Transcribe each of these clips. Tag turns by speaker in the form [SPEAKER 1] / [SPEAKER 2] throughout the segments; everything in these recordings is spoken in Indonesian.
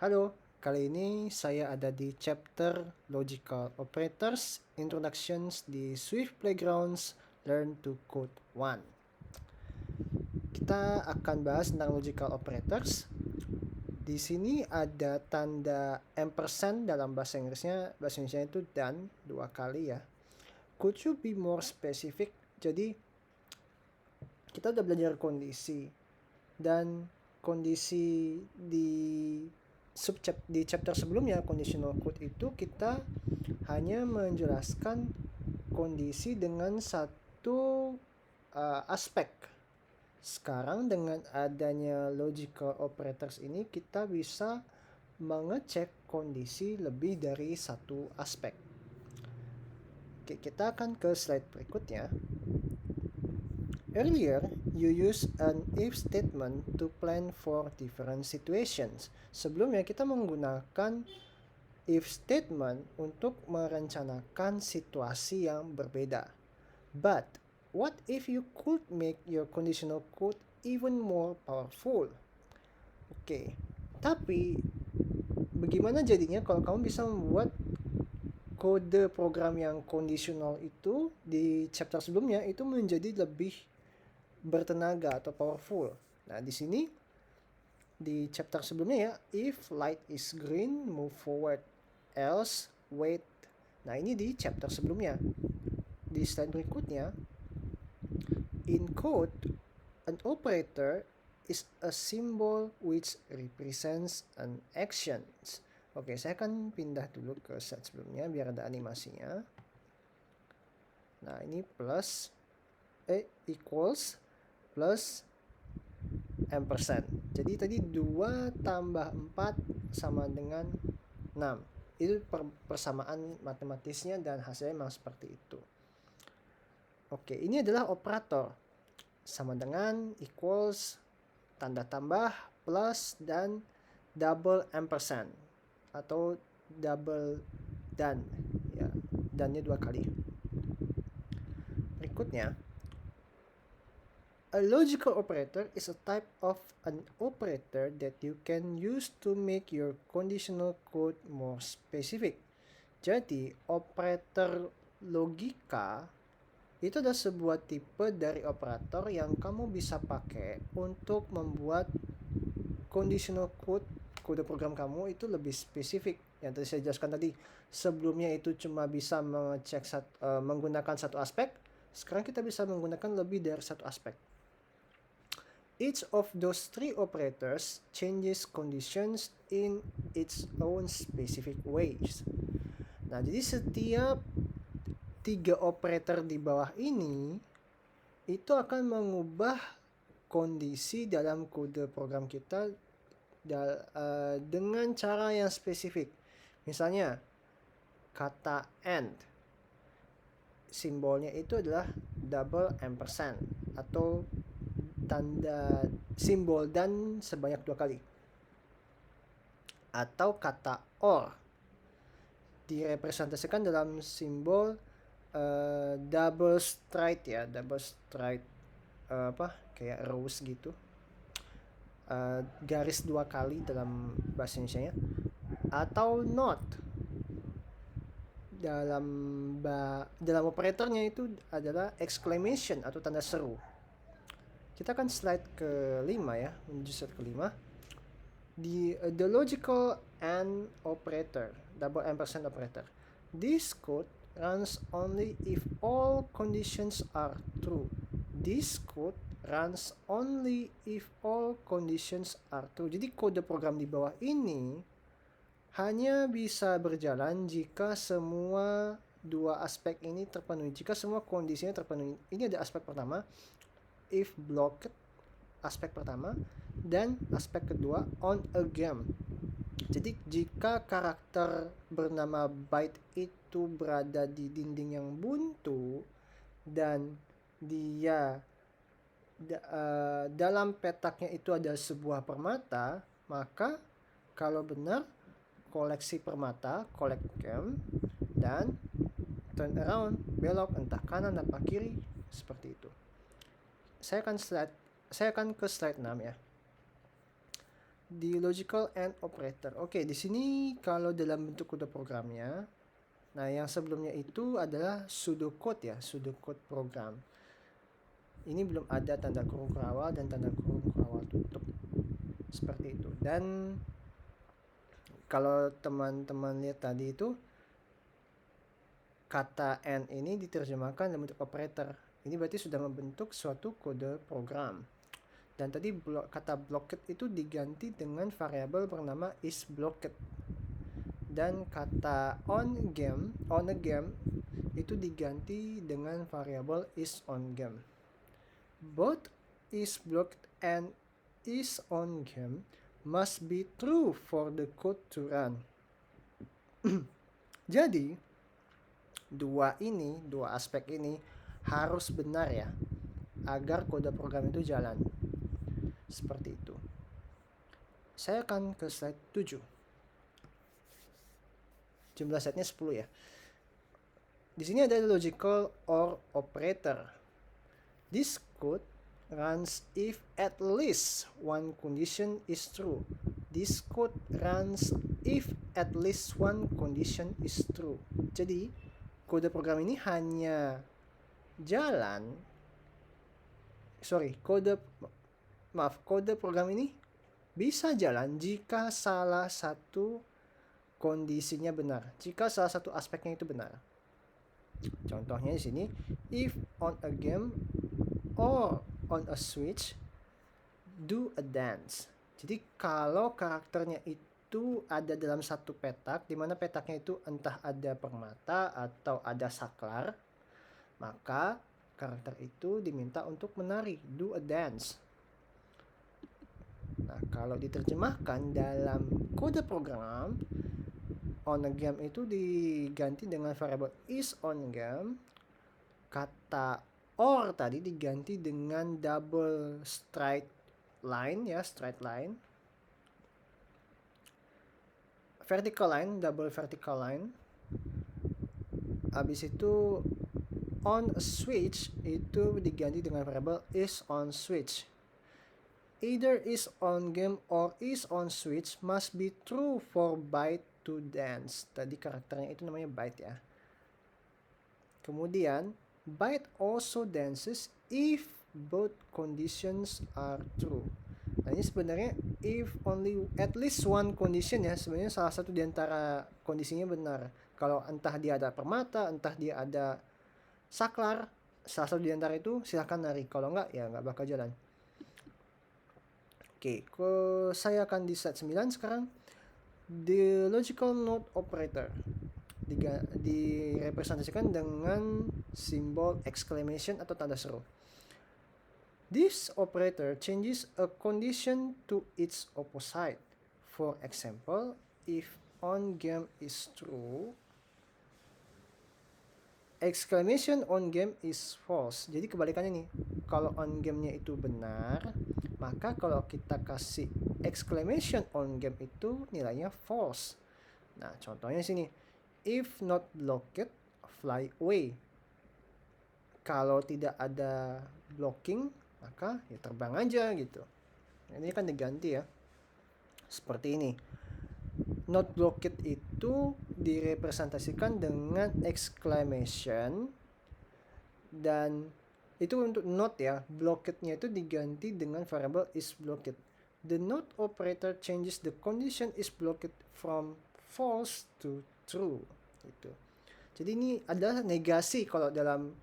[SPEAKER 1] Halo, kali ini saya ada di chapter Logical Operators Introductions di Swift Playgrounds Learn to Code 1. Kita akan bahas tentang logical operators. Di sini ada tanda ampersand dalam bahasa Inggrisnya. Bahasa Indonesia itu dan 2 kali ya. Could you be more specific? Jadi kita udah belajar kondisi dan kondisi di chapter sebelumnya, conditional code itu kita hanya menjelaskan kondisi dengan satu aspek. Sekarang dengan adanya logical operators ini kita bisa mengecek kondisi lebih dari satu aspek. Oke, kita akan ke slide berikutnya. Earlier, you use an if statement to plan for different situations. Sebelumnya kita menggunakan if statement untuk merencanakan situasi yang berbeda. But, what if you could make your conditional code even more powerful? Oke, tapi bagaimana jadinya kalau kamu bisa membuat kode program yang kondisional itu di chapter sebelumnya itu menjadi lebih bertenaga atau powerful. Nah, di sini di chapter sebelumnya ya, if light is green, move forward, else wait. Nah, ini di chapter sebelumnya. Di slide berikutnya, in code, an operator is a symbol which represents an action. Oke, saya akan pindah dulu ke slide sebelumnya biar ada animasinya. Nah, ini equals plus ampersand. Jadi tadi 2 tambah 4 sama dengan 6. Itu persamaan matematisnya dan hasilnya memang seperti itu. Oke, ini adalah operator. Sama dengan equals, tanda tambah, plus, dan double ampersand. Atau double dan. Ya, dannya 2 kali. Berikutnya, a logical operator is a type of an operator that you can use to make your conditional code more specific. Jadi, operator logika itu adalah sebuah tipe dari operator yang kamu bisa pakai untuk membuat conditional kode program kamu itu lebih spesifik. Yang tadi saya jelaskan tadi, sebelumnya itu cuma bisa menggunakan satu aspek, sekarang kita bisa menggunakan lebih dari satu aspek. Each of those 3 operators changes conditions in its own specific ways. Nah, jadi setiap 3 operator di bawah ini itu akan mengubah kondisi dalam kode program kita dengan cara yang spesifik. Misalnya, kata and, simbolnya itu adalah double ampersand atau tanda simbol dan sebanyak 2 kali. Atau kata or direpresentasikan dalam simbol double stripe ya, kayak rose gitu. Garis 2 kali dalam bahasa Indonesia-nya. Atau not. Dalam operatornya itu adalah exclamation atau tanda seru. Kita akan slide ke-5 ya, menuju slide ke-5. The logical AND operator, double ampersand operator. This code runs only if all conditions are true. This code runs only if all conditions are true. Jadi kode program di bawah ini hanya bisa berjalan jika semua 2 aspek ini terpenuhi. Jika semua kondisinya terpenuhi. Ini ada aspek pertama, if blocked, aspek pertama, dan aspek kedua, on a game. Jadi jika karakter bernama byte itu berada di dinding yang buntu dan dia dalam petaknya itu ada sebuah permata, maka kalau benar koleksi permata, collect game, dan turn around, belok entah kanan atau kiri, seperti itu. Saya akan ke slide 6 ya. di logical AND operator. Oke, di sini kalau dalam bentuk kode programnya, nah yang sebelumnya itu adalah pseudocode ya, pseudocode program. Ini belum ada tanda kurung awal dan tanda kurung awal tutup. Seperti itu. Dan kalau teman-teman lihat tadi itu, kata AND ini diterjemahkan dalam bentuk operator. Ini berarti sudah membentuk suatu kode program. Dan tadi kata blocked itu diganti dengan variabel bernama isBlocked. Dan kata on a game itu diganti dengan variabel isOnGame. Both isBlocked and isOnGame must be true for the code to run. Jadi dua aspek ini harus benar ya, agar kode program itu jalan. Seperti itu. Saya akan ke slide 7. Jumlah slide-nya 10 ya. Di sini ada logical OR operator. This code runs if at least one condition is true. This code runs if at least one condition is true. Jadi, kode program ini hanya jalan. Kode program ini bisa jalan jika salah satu kondisinya benar. Jika salah satu aspeknya itu benar. Contohnya di sini, if on a game or on a switch, do a dance. Jadi kalau karakternya itu ada dalam satu petak, di mana petaknya itu entah ada permata atau ada saklar, maka karakter itu diminta untuk menari, do a dance. Nah, kalau diterjemahkan dalam kode program, on a game itu diganti dengan variabel isOnGame. Kata OR tadi diganti dengan double straight line ya, straight line. Vertical line, double vertical line. Habis itu on a switch itu diganti dengan variabel isOnSwitch. Either isOnGame or isOnSwitch must be true for byte to dance. Tadi karakternya itu namanya byte ya. Kemudian byte also dances if both conditions are true. Nah, ini sebenarnya if only at least one condition ya, sebenarnya salah satu di antara kondisinya benar. Kalau entah dia ada permata, entah dia ada saklar, salah satu di antara itu silakan nari. Kalau enggak ya enggak bakal jalan. Oke, saya akan di slide 9 sekarang. The logical not operator direpresentasikan dengan simbol exclamation atau tanda seru. This operator changes a condition to its opposite. For example, if on game is true, exclamation on game is false. Jadi kebalikannya nih. Kalau on game-nya itu benar, maka kalau kita kasih exclamation on game itu nilainya false. Nah, contohnya sini. If not blocked, fly away. Kalau tidak ada blocking, maka ya terbang aja gitu. Ini kan diganti ya. Seperti ini. Not blocked itu direpresentasikan dengan exclamation, dan itu untuk not ya. Blockednya itu diganti dengan variable isBlocked. The not operator changes the condition isBlocked from false to true gitu. Jadi ini adalah negasi kalau dalam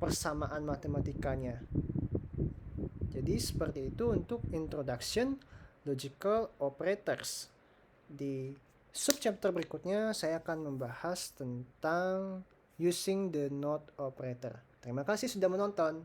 [SPEAKER 1] persamaan matematikanya. Jadi seperti itu untuk introduction logical operators. Di subchapter berikutnya saya akan membahas tentang using the not operator. Terima kasih sudah menonton.